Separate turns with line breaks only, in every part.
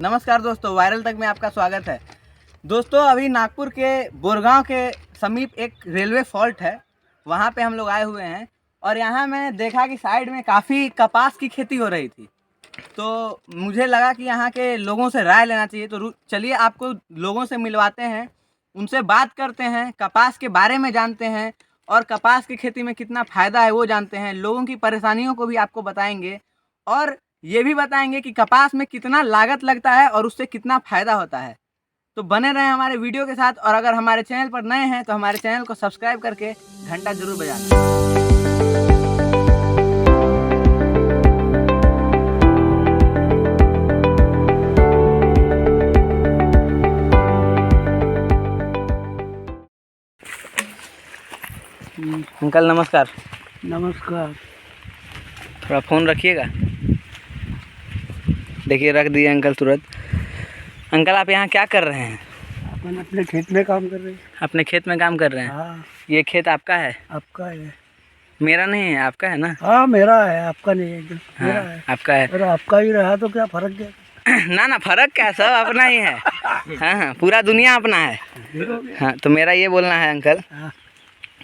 नमस्कार दोस्तों, वायरल तक में आपका स्वागत है। दोस्तों, अभी नागपुर के बोरगांव के समीप एक रेलवे फॉल्ट है, वहाँ पे हम लोग आए हुए हैं और यहाँ मैंने देखा कि साइड में काफ़ी कपास की खेती हो रही थी। तो मुझे लगा कि यहाँ के लोगों से राय लेना चाहिए, तो चलिए आपको लोगों से मिलवाते हैं, उनसे बात करते हैं, कपास के बारे में जानते हैं और कपास की खेती में कितना फ़ायदा है वो जानते हैं। लोगों की परेशानियों को भी आपको बताएंगे और ये भी बताएंगे कि कपास में कितना लागत लगता है और उससे कितना फ़ायदा होता है। तो बने रहें हमारे वीडियो के साथ और अगर हमारे चैनल पर नए हैं तो हमारे चैनल को सब्सक्राइब करके घंटा जरूर बजाना। अंकल नमस्कार।
नमस्कार।
थोड़ा फ़ोन रखिएगा। देखिए, रख दिए अंकल तुरंत। अंकल, आप यहाँ क्या कर रहे हैं?
अपन अपने खेत में काम कर रहे हैं।
अपने खेत में काम कर रहे हैं?
हाँ।
ये खेत आपका है?
आपका है।
मेरा नहीं है, आपका है ना?
हाँ, मेरा है, आपका नहीं है। मेरा
हाँ,
है।
आपका है।
और आपका ही रहा तो क्या फर्क गया?
ना ना, फर्क क्या, सब अपना ही है। हाँ हाँ, पूरा दुनिया अपना है। हाँ, तो मेरा ये बोलना है अंकल,
हाँ।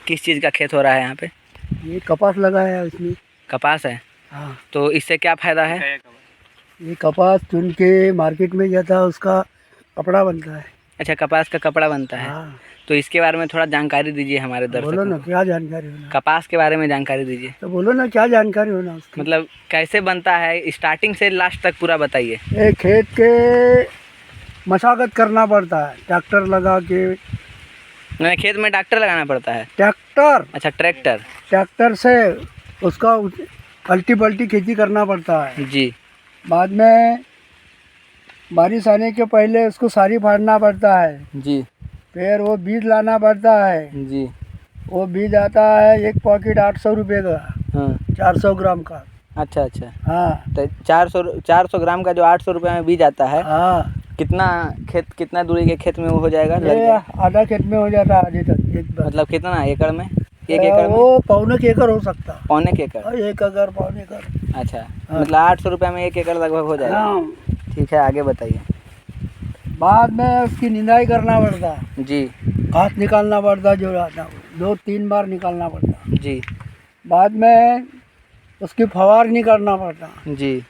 किस चीज़ का खेत हो रहा है यहाँ पे?
ये कपास लगाया है इसमें।
कपास है?
हाँ।
तो इससे क्या फ़ायदा है?
ये कपास चुन के मार्केट में जाता है, उसका कपड़ा बनता है।
अच्छा, कपास का कपड़ा बनता है।
हाँ।
तो इसके बारे में थोड़ा जानकारी दीजिए हमारे दर्शकों
बोलो ना,
को।
क्या जानकारी होना?
कपास के बारे में जानकारी दीजिए।
तो बोलो ना, क्या जानकारी होना उसकी?
मतलब कैसे बनता है, स्टार्टिंग से लास्ट तक पूरा बताइए।
ये खेत के मशागत करना पड़ता है, ट्रैक्टर लगा के।
मैंने खेत में ट्रैक्टर लगाना पड़ता है?
ट्रैक्टर।
अच्छा,
ट्रैक्टर से उसका पलटी पलटी खेती करना पड़ता है।
जी।
बाद में बारिश आने के पहले उसको सारी फाड़ना पड़ता है।
जी।
फिर वो बीज लाना पड़ता है।
जी।
वो बीज आता है, एक पॉकेट 800 रुपये का।
हाँ।
400 ग्राम का।
अच्छा अच्छा।
हाँ।
तो 400 ग्राम का जो 800 रुपये में बीज आता है,
हाँ।
कितना दूरी के खेत में वो हो जाएगा?
ये आधा खेत में हो जाता है, आधे तक एक बार।
मतलब कितना एकड़ में? एक एकड़ में
वो पौने के एकड़ हो सकता है।
पौने के एकड़?
1 एकड़, पौने एकड़।
अच्छा।
हाँ।
मतलब 800 रुपये में 1 एकड़ लगभग हो जाएगा।
हाँ।
ठीक है, आगे बताइए।
बाद में उसकी निंदाई करना पड़ता है।
जी।
घास निकालना पड़ता है, जो आता है 2-3 बार निकालना पड़ता है।
जी।
बाद में उसकी फवारनी करना पड़ता है।
जी।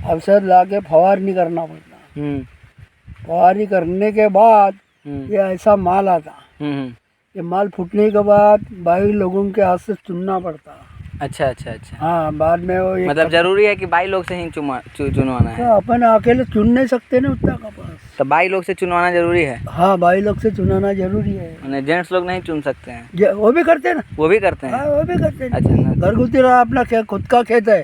अवसर ला के फवारनी करना पड़ता है।
हम्म।
फवारनी करने के बाद ये ऐसा माल आता है।
हम्म।
ये माल फूटने के बाद 22 लोगों के हाथ से चुनना पड़ता है।
अच्छा अच्छा अच्छा।
हाँ। बाद में वो
मतलब जरूरी है कि 22 लोग से ही चुनवाना है?
तो अपन अकेले चुन नहीं सकते ना उतना कपास।
तो 22 लोग से चुनवाना जरूरी है?
हाँ, 22 लोग से चुनाना जरूरी है।
मैंने जेंट्स लोग नहीं चुन सकते हैं?
वो भी करते हैं ना।
वो भी करते हैं?
हाँ, वो भी करते हैं।
अच्छा ना।
घरगुती रहा, अपना खुद का खेत है।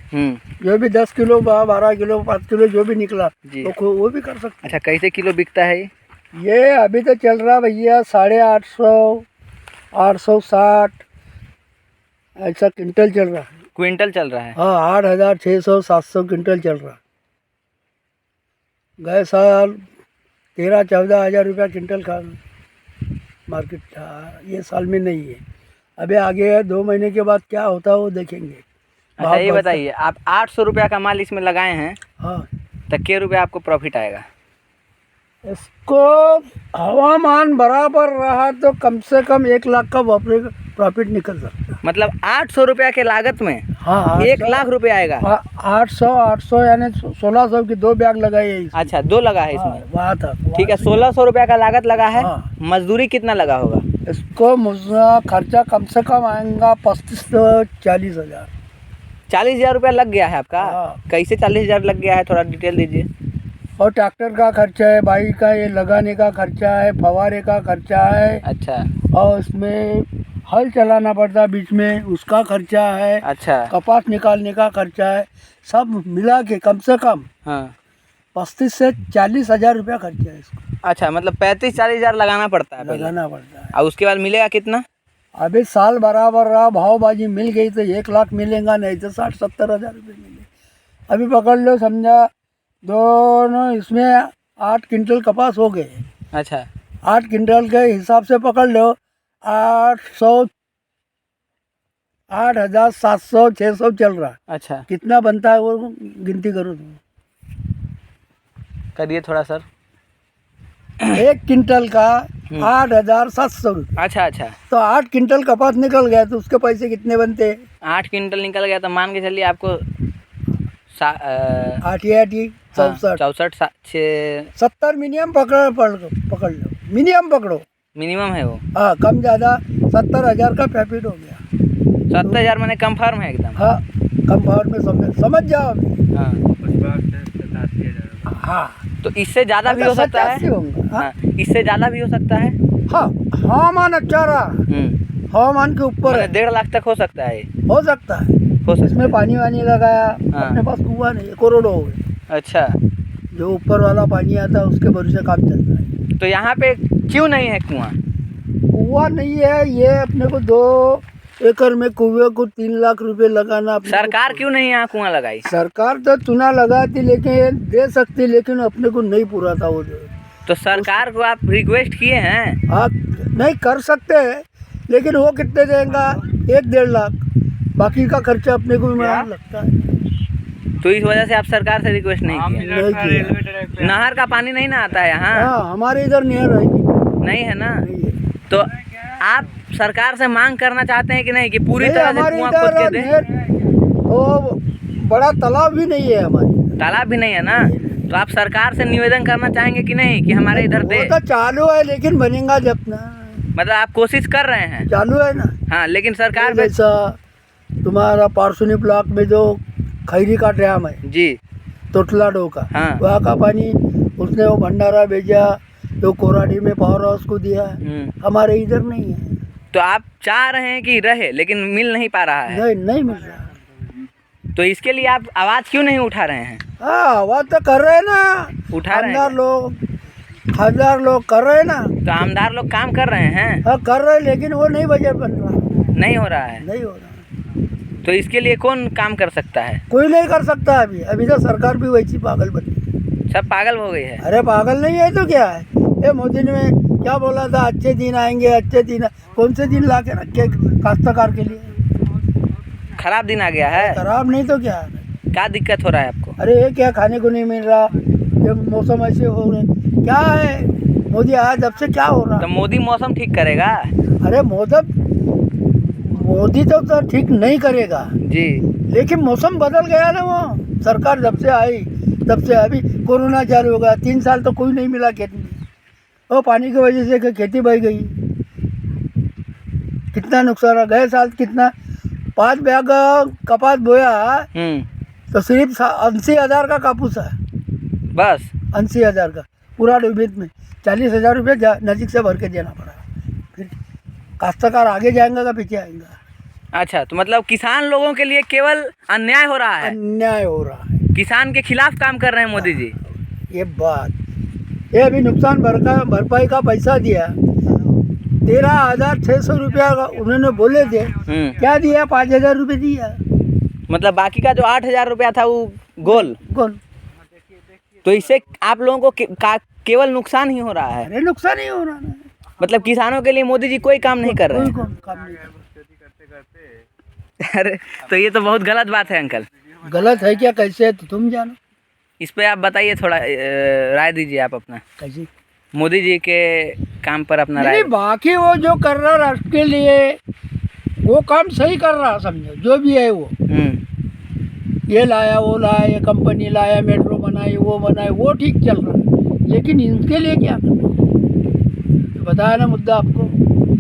जो भी 10 किलो 12 किलो 5 किलो जो भी निकला तो वो भी कर सकते।
अच्छा, कैसे किलो बिकता है
ये अभी तो चल रहा भैया 850, 860 ऐसा क्विंटल चल रहा है।
क्विंटल चल रहा है?
हाँ, 8600 700 क्विंटल चल रहा। गए साल 13-14 हज़ार रुपया क्विंटल का मार्केट था। ये साल में नहीं है, अभी आगे है। 2 महीने के बाद क्या होता है वो देखेंगे।
अच्छा, ये बताइए, आप 800 रुपया का माल इसमें लगाए हैं।
हाँ।
तो क्या रुपया आपको प्रॉफिट आएगा?
इसको हवामान बराबर रहा तो कम से कम 1 लाख का प्रॉफिट निकल सकता है।
मतलब 800 रुपया के लागत में?
हाँ,
1 लाख रुपया आएगा?
800 यानी 1600 की 2 बैग लगाई है।
अच्छा, 2 लगा है इसमें?
हाँ, वहाँ था।
ठीक है, 1600 रुपया का लागत लगा है।
हाँ।
मजदूरी कितना लगा होगा?
इसको मुझे खर्चा कम से कम आएगा 35 से 40 हज़ार।
40,000 रुपया लग गया है आपका?
हाँ।
कैसे 40,000 लग गया है, थोड़ा डिटेल दीजिए।
और ट्रैक्टर का खर्चा है, बाइक का ये लगाने का खर्चा है, फवारे का खर्चा है।
अच्छा।
और इसमें हल चलाना पड़ता है बीच में, उसका खर्चा है।
अच्छा।
कपास निकालने का खर्चा है। सब मिला के कम से कम
हाँ,
35 से 40 हज़ार रुपया खर्चा है इसको।
अच्छा, मतलब 35-40 हज़ार लगाना पड़ता है पहले?
लगाना पड़ता है।
और उसके बाद मिलेगा कितना?
अभी साल बराबर रहा, भावबाजी मिल गई तो 1 लाख मिलेगा, नहीं तो 60-70 हज़ार रुपये मिले। अभी पकड़ लो, समझा दोनों इसमें 8 क्विंटल कपास हो गए।
अच्छा।
8 क्विंटल के हिसाब से पकड़ लो, 8,700-600 चल रहा।
अच्छा।
कितना बनता है वो गिनती करो तुम।
करिए थोड़ा सर।
1 क्विंटल का 8,700 रुपये।
अच्छा अच्छा,
तो 8 क्विंटल कपास निकल गया तो उसके पैसे कितने बनते?
8 क्विंटल निकल गया तो मान के चलिए आपको
8 या 64 70 मिनिमम पकड़ लो, मिनिमम पकड़ो।
मिनिमम है वो।
हाँ, कम ज़्यादा 70,000 का प्रॉफिट हो गया।
70,000 मैंने कंफर्म है एकदम।
हाँ, कम पावर में समझ जाओ अभी।
हाँ
हाँ,
तो इससे ज़्यादा भी हो सकता है। हाँ, इससे ज़्यादा भी हो सकता है।
हाँ, हवामान अच्छा रहा, हवामान के ऊपर है,
1.5 लाख तक हो सकता है।
हो सकता है।
हो सकता
इसमें पानी वानी लगाया,
हाँ।
अपने पास कुआं नहीं है, करोड़ों हो गए।
अच्छा,
जो ऊपर वाला पानी आता है उसके भरोसे काम चलता है।
तो यहाँ पे क्यों नहीं है कुआं?
कुआं नहीं है, ये अपने को 2 एकड़ में कुएं को 3 लाख रुपए लगाना।
सरकार क्यों नहीं यहाँ कुआं लगाई?
सरकार तो चुना लगाती, लेकिन दे सकती, लेकिन अपने को नहीं पूरा था वो।
तो सरकार को आप रिक्वेस्ट किए हैं?
हाँ, नहीं कर सकते हैं, लेकिन वो कितने देगा? 1-1.5 लाख, बाकी का खर्चा अपने को भी लगता है।
तो इस वजह से आप सरकार से रिक्वेस्ट नहीं किए? नहर का पानी नहीं ना आता है यहाँ?
हाँ, हमारे इधर नहर
नहीं है ना? तो आप सरकार से मांग करना चाहते हैं कि नहीं कि पूरी तरह से कुआं खोद के दें?
वो बड़ा तालाब भी नहीं है हमारे।
तालाब भी नहीं है ना? तो आप सरकार से निवेदन करना चाहेंगे कि नहीं कि हमारे इधर दे?
वो तो चालू है, लेकिन बनेगा जब ना।
मतलब आप कोशिश कर रहे हैं?
चालू है ना।
हाँ, लेकिन सरकार
जैसा तुम्हारा पारसोनी ब्लॉक में जो खैरी का डैम है
जी,
तोटला डो का,
हाँ।
वहाँ का पानी उसने वो भंडारा भेजा, तो कोराडी में पावर हाउस को दिया। हमारे इधर नहीं है।
तो आप चाह रहे हैं कि रहे, लेकिन मिल नहीं पा रहा है?
नहीं मिल रहा।
तो इसके लिए आप आवाज़ क्यों नहीं उठा रहे हैं?
हाँ, आवाज़ तो कर रहे हैं ना,
उठा रहे हैं।
1000 लोग कर रहे हैं ना।
तो आमदार लोग काम कर रहे हैं?
हाँ, कर रहे हैं, लेकिन वो नहीं बजट बन रहा।
नहीं हो रहा है?
नहीं हो रहा।
तो इसके लिए कौन काम कर सकता है?
कोई नहीं कर सकता। अभी तो सरकार भी वैसी पागल बनी।
सब पागल हो गई है।
अरे पागल नहीं है तो क्या है? ये मोदी ने क्या बोला था? अच्छे दिन आएंगे, अच्छे दिन। कौन से दिन ला के रखे काश्तकार के लिए?
खराब दिन आ गया है।
खराब नहीं तो क्या?
क्या दिक्कत हो रहा है आपको?
अरे ये क्या खाने को नहीं मिल रहा, ये मौसम ऐसे हो रहे, क्या है? मोदी आया जब से क्या हो रहा?
तो मोदी मौसम ठीक करेगा?
अरे मोदी तो ठीक नहीं करेगा
जी,
लेकिन मौसम बदल गया ना। वो सरकार जब से आई तब से अभी कोरोना चालू हो गया, 3 साल तो कोई नहीं मिला खेती में। वो पानी की वजह से खेती बह गई, कितना नुकसान है। गए साल कितना 5 बैग कपास बोया तो सिर्फ 80,000 का कापूस है,
बस
80,000 का पूरा डूबित में 40,000 रुपये नज़दीक से भर के देना पड़ा। फिर काश्तकार आगे जाएंगे का पीछे आएंगा?
अच्छा, तो मतलब किसान लोगों के लिए केवल अन्याय हो रहा है?
अन्याय हो रहा है।
किसान के खिलाफ काम कर रहे हैं मोदी जी।
ये बात, ये अभी नुकसान भरपाई का पैसा दिया 13,600 रुपया उन्होंने बोले थे, क्या दिया? 5,000 रुपये दिया।
मतलब बाकी का जो 8,000 रुपया था वो गोल। तो इससे आप लोगों को केवल नुकसान ही हो रहा है?
अरे नुकसान ही हो रहा है।
मतलब किसानों के लिए मोदी जी कोई काम नहीं कर रहे हैं?
काम नहीं कर।
अरे तो ये तो बहुत गलत बात है अंकल।
गलत है क्या? कैसे है तो तुम जानो।
इस पे आप बताइए, थोड़ा राय दीजिए आप अपना।
कैसे?
मोदी जी के काम पर अपना राय।
बाकी वो जो कर रहा राष्ट्र के लिए वो काम सही कर रहा, समझो जो भी है वो। ये लाया, वो लाया, ये कंपनी लाया, मेट्रो बनाई, वो बनाए, वो ठीक चल रहा है, लेकिन इनके लिए क्या तो बताया ना मुद्दा आपको।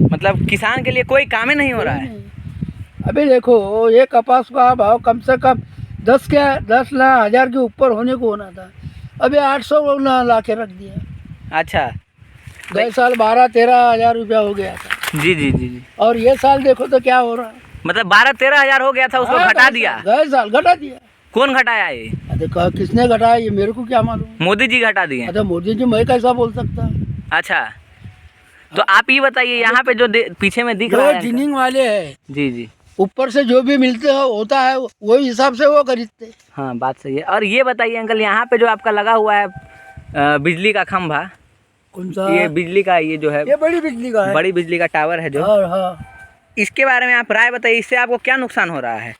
मतलब
किसान के लिए कोई काम ही नहीं हो रहा है।
अभी देखो, ये कपास का भाव कम से कम 10 लाख के ऊपर होने को होना था, अभी 800 ला के रख दिया।
अच्छा,
गए साल 12-13 हज़ार रुपया हो गया था।
जी जी जी जी।
और ये साल देखो तो क्या हो रहा है।
मतलब 12-13 हज़ार हो गया था, उसको घटा दिया।
गए साल घटा दिया।
कौन घटाया ये?
देखो किसने घटाया, ये मेरे को क्या मालूम।
मोदी जी घटा दिए।
अच्छा, मोदी जी मैं कैसा बोल सकता।
अच्छा, तो आप ये बताइए, यहाँ पे जो पीछे में दिख रहा है
जिनिंग वाले है,
जी जी,
ऊपर से जो भी मिलते हो होता है वही हिसाब से वो खरीदते।
हाँ, बात सही है। और ये बताइए अंकल, यहाँ पे जो आपका लगा हुआ है बिजली का खंभा,
कौन सा?
ये बिजली का, ये जो है
ये बड़ी बिजली का है,
बड़ी बिजली का टावर है जो।
हाँ।
इसके बारे में आप राय बताइए, इससे आपको क्या नुकसान हो रहा है?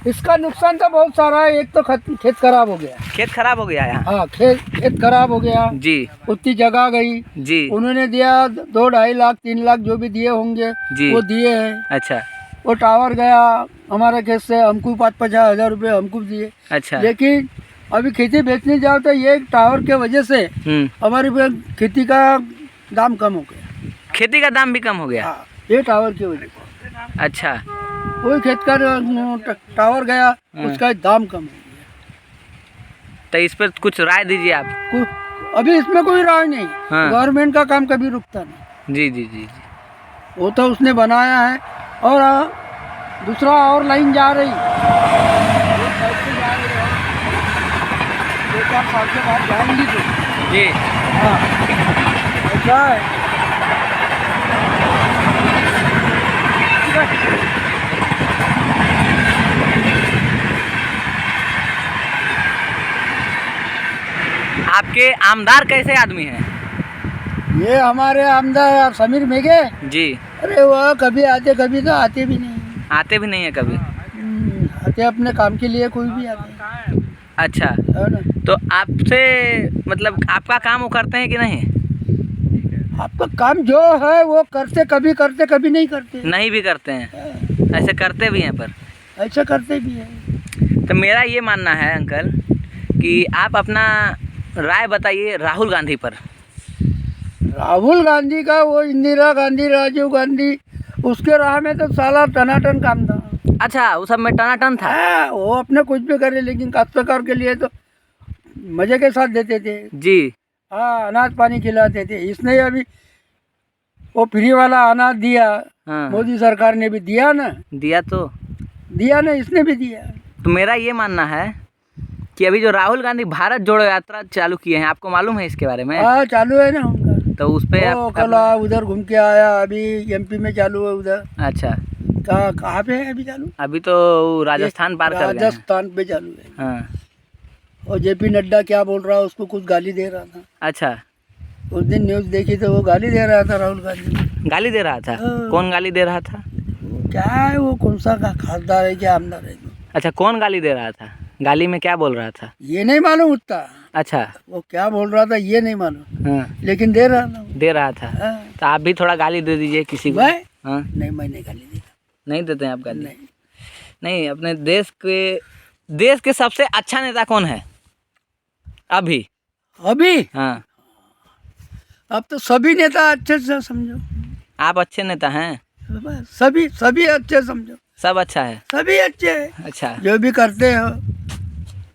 इसका नुकसान तो बहुत सारा है। एक तो खेत खराब हो गया।
खेत खराब हो गया यहाँ?
हाँ, खेत खराब हो गया
जी
उतनी जगह गई
जी
उन्होंने दिया 2-2.5 लाख 3 लाख जो भी दिए होंगे
जी।
वो दिए हैं।
अच्छा
वो टावर गया हमारे खेत से, हमको 50 हजार रुपये हमको दिए।
अच्छा।
लेकिन अभी खेती बेचने जाओ तो ये टावर के वजह से हमारी खेती का दाम कम हो गया।
खेती का दाम भी कम हो गया?
हाँ, ये टावर की वजह से।
अच्छा।
वही खेत का टावर गया उसका दाम कम हो गया।
तो इस पर कुछ राय दीजिए आप।
अभी इसमें कोई राय नहीं।
हाँ।
गवर्नमेंट का काम कभी रुकता नहीं।
जी जी जी जी।
वो तो उसने बनाया है और दूसरा और लाइन जा रही दो चार साल के बाद जाएंगी तो।
जी
हाँ ऐसा है।
आपके आमदार कैसे आदमी हैं?
ये हमारे आमदार समीर मेघे।
जी।
अरे वह कभी आते कभी तो आते भी नहीं।
आते भी नहीं है कभी?
आते अपने काम के लिए, कोई भी आते।
अच्छा,
है ना?
तो आपसे मतलब आपका काम वो करते हैं कि नहीं?
आपका काम जो है वो कभी करते कभी नहीं करते।
नहीं भी करते हैं? ऐसे करते भी हैं पर?
ऐसा करते भी हैं।
तो मेरा ये मानना है अंकल कि आप अपना राय बताइए राहुल गांधी पर।
राहुल गांधी का वो इंदिरा गांधी राजीव गांधी उसके राह में तो साला टनाटन काम था।
अच्छा, वो सब में टनाटन था?
वो अपने कुछ भी करे लेकिन काश्तकार के लिए तो मजे के साथ देते थे।
जी।
हाँ, अनाज पानी खिलाते थे। इसने अभी वो फ्री वाला अनाज दिया।
हाँ।
मोदी सरकार ने भी दिया ना। दिया ना, इसने भी दिया।
तो मेरा ये मानना है कि अभी जो राहुल गांधी भारत जोड़ो यात्रा चालू किए हैं, आपको मालूम है इसके बारे में?
हाँ, चालू है ना उनका।
तो उस पे
कल उधर घूम के आया। अभी एमपी में चालू है उधर।
अच्छा,
कहाँ पे है अभी चालू?
अभी तो राजस्थान पार कर गए हैं।
राजस्थान पे चालू है।
हाँ।
और जेपी नड्डा क्या बोल रहा है, उसको कुछ गाली दे रहा था।
अच्छा,
उस दिन न्यूज़ देखी तो वो गाली दे रहा था राहुल गांधी।
गाली दे रहा था? कौन गाली दे रहा था?
क्या है वो, कौन सा का खासदार है क्या आमदार है?
अच्छा, कौन गाली दे रहा था? गाली में क्या बोल रहा था?
ये नहीं मालूम उतना।
अच्छा,
वो क्या बोल रहा था ये नहीं मालूम।
हाँ।
लेकिन दे रहा था।
दे रहा था।
हाँ।
तो आप भी थोड़ा गाली दे दीजिए किसी को। हाँ?
नहीं, मैं नहीं गाली देता।
नहीं देते हैं आप गाली?
नहीं।
नहीं, अपने देश के सबसे अच्छा नेता कौन है अभी? हाँ।
अब तो सभी नेता अच्छे से समझो।
आप अच्छे नेता हैं?
सभी अच्छे समझो।
सब अच्छा है?
सभी अच्छे हैं।
अच्छा।
जो भी करते हो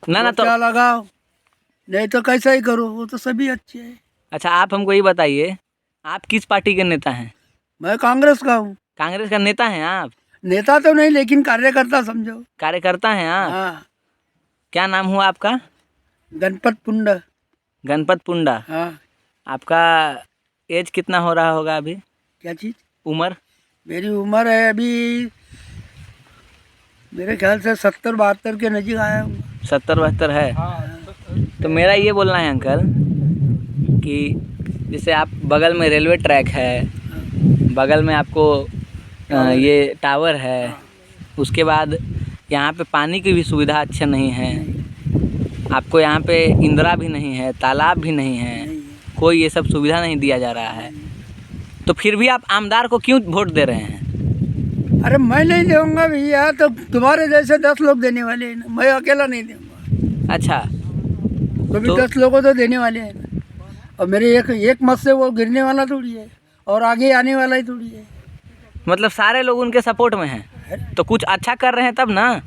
ना तो
क्या लगाओ, नहीं तो कैसा ही करो, वो तो सभी अच्छे हैं।
अच्छा, आप हमको ये बताइए, आप किस पार्टी के नेता हैं?
मैं कांग्रेस का हूँ।
कांग्रेस का नेता हैं आप?
नेता तो नहीं लेकिन कार्यकर्ता समझो।
कार्यकर्ता हैं आप?
हाँ।
क्या नाम हुआ आपका?
गणपत पुंडा।
गणपत पुंडा।
हाँ।
आपका एज कितना हो रहा होगा अभी?
क्या चीज़?
उम्र?
मेरी उम्र है अभी मेरे ख्याल से 70-72 के नज़दीक आया हूँ।
70-72 है? तो मेरा ये बोलना है अंकल कि जैसे आप बगल में रेलवे ट्रैक है, बगल में आपको ये टावर है, उसके बाद यहाँ पे पानी की भी सुविधा अच्छा नहीं है, आपको यहाँ पे इंदिरा भी नहीं है, तालाब भी नहीं है, कोई ये सब सुविधा नहीं दिया जा रहा है, तो फिर भी आप आमदार को क्यों वोट दे रहे हैं?
अरे मैं नहीं दूंगा भैया, तो तुम्हारे जैसे 10 लोग देने वाले हैं ना, मैं अकेला नहीं दूंगा। अच्छा, तो भी 10 लोगों तो देने वाले हैं ना, और मेरे एक मत से वो गिरने वाला थोड़ी है और आगे आने वाला ही थोड़ी है।
मतलब सारे लोग उनके सपोर्ट में हैं, तो कुछ अच्छा कर रहे हैं तब ना।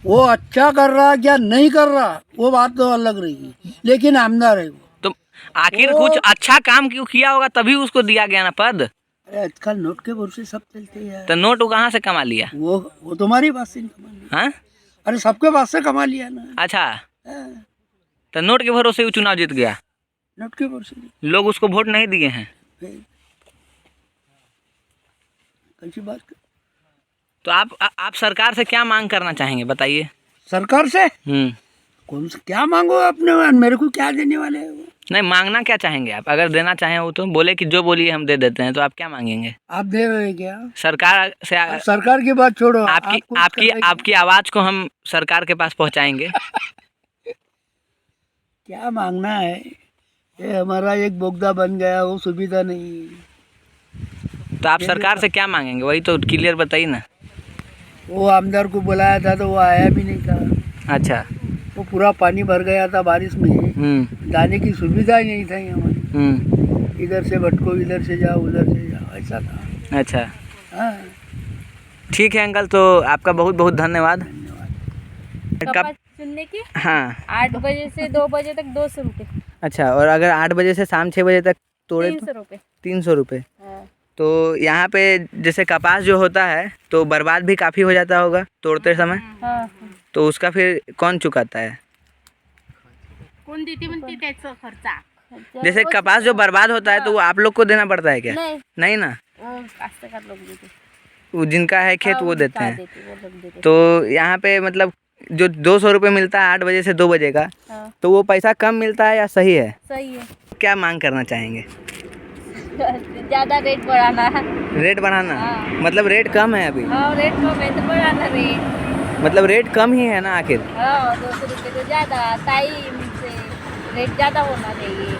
वो अच्छा कर रहा क्या नहीं कर रहा वो बात तो अलग रही, लेकिन आमदार है वो।
तो आखिर कुछ अच्छा काम क्यों किया होगा तभी उसको दिया गया ना पद।
अरे आजकल नोट के भरोसे सब चलते हैं।
तो नोट कहाँ से कमा लिया?
वो तुम्हारी बात से कमा लिया।
हाँ?
अरे सबके बात से कमा लिया ना।
अच्छा, तो नोट के भरोसे वो चुनाव जीत गया?
नोट के भरोसे
लोग उसको वोट नहीं दिए हैं?
कैसी बात?
तो आप सरकार से क्या मांग करना चाहेंगे बताइए?
सरकार से? कौन सा क्या मांगो अपने, मेरे को क्या देने वाले हैं वो?
नहीं, मांगना क्या चाहेंगे आप? अगर देना चाहें वो तो बोले कि जो बोलिए हम दे देते हैं, तो आप क्या मांगेंगे?
आप दे रहे हैं क्या?
सरकार से
अब सरकार की बात छोड़ो,
आपकी
आप कुछ
आपकी
कर रहे हैं
आपकी आवाज को हम सरकार के पास पहुंचाएंगे।
क्या मांगना है? ये हमारा एक बोगदा बन गया, वो सुविधा नहीं है।
तो आप सरकार से क्या मांगेंगे, वही तो क्लियर बताइए ना।
वो आमदार को बुलाया था तो वो आया भी नहीं था।
अच्छा।
वो पूरा पानी भर गया था बारिश में, जाने की सुविधा ही नहीं था यहाँ। इधर से भटको, इधर से जाओ, उधर से जाओ, ऐसा था।
अच्छा,
हाँ,
ठीक है अंकल, तो आपका बहुत बहुत धन्यवाद।
कपास चुनने की
हाँ,
8 बजे से 2 बजे तक 200 रुपये।
अच्छा, और अगर 8 बजे से शाम 6 बजे तक तोड़े तो
300 रुपये।
300 रुपये।
हाँ।
तो यहाँ पे जैसे कपास जो होता है तो बर्बाद भी काफ़ी हो जाता होगा तोड़ते समय,
हाँ,
तो उसका फिर कौन चुकाता है?
कोण देते म्हणते त्याचा खर्चा?
जैसे कपास जो बर्बाद होता है तो वो आप लोग को देना पड़ता है क्या?
नहीं,
नहीं ना,
वो काश्तकार लोग देते।
वो जिनका है खेत
हाँ,
वो देते हैं।
वो लोग देते।
तो यहाँ पे मतलब जो 200 रुपये मिलता है 8 बजे से 2 बजे का,
हाँ,
तो वो पैसा कम मिलता है या सही है?
सही है।
क्या मांग करना चाहेंगे?
ज़्यादा रेट बढ़ाना है।
रेट बढ़ाना?
हाँ।
मतलब रेट कम है अभी?
हाँ, रेट कम है तो बढ़ाना रेट।
मतलब रेट कम ही है ना आखिर?
हाँ, 200 रुपये तो ज़्यादा टाइम से रेट ज़्यादा होना चाहिए।